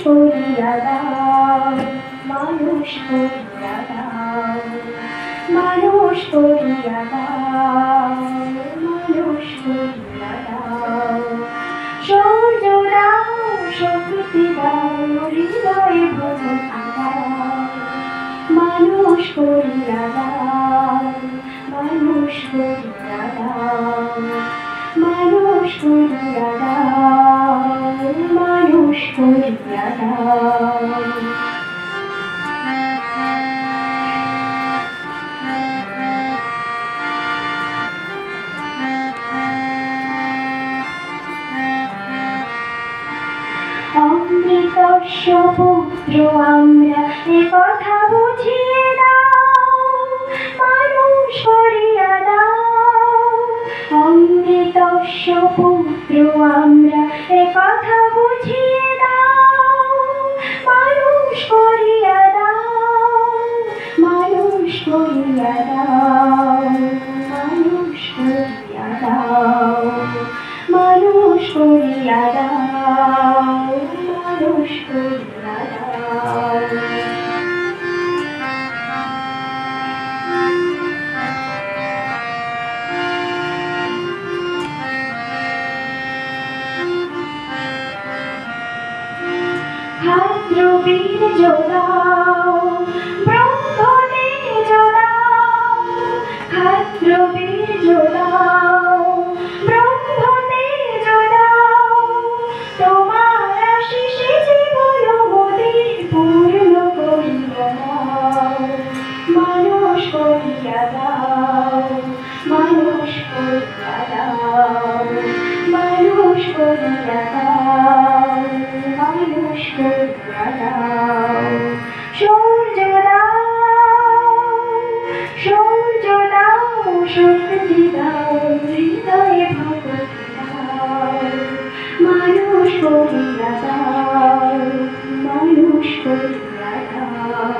করিয়া দাও, মানুষ করিয়া দাও, মানুষ করিয়া দাও, মানুষ করিয়া দাও। সূর্য দাও, শক্তি দাও, হৃদয়ে ভ্রমণ আদাও, মানুষ করিয়া দাও, মানুষ করিয়া দাও, মানুষ করিয়া দাও, মানুষ করিয়া দাও। অমৃতস্য পুত্র আমরা, এ কথা বুঝিয়ে দাও, মানুষ করিয়া দাও। অমৃতস্য পুত্র আমরা, এ কথা বুঝিয়ে দাও, মানুষ করিয়া দাও, মানুষ করিয়া দাও, মানুষ করিয়া দাও, মানুষ করিয়া দাও, মানুষ করিয়া দাও। বীর্য দাও, ব্রহ্ম তেজ দাও, ক্ষাত্র বীর্য দাও, ব্রহ্ম তেজ দাও। তোমার আশিসে জীবন মোদের পূর্ণ করিয়া দাও, মানুষ করিয়া দাও, মানুষ করিয়া দাও, মানুষ করিয়া দাও, মানুষ করিয়া দাও। সূর্য দাও, সূর্য দাও, শক্তি দাও, হৃদয়ে ভক্তি দাও, মানুষ করিয়া দাও, মানুষ করিয়া দাও,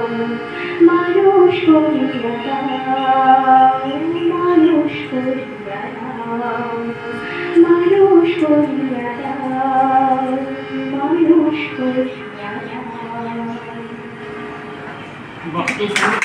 মানুষ করিয়া দাও, মানুষ করিয়া দাও, মানুষ করিয়া দাও, মানুষ করিয়া দাও।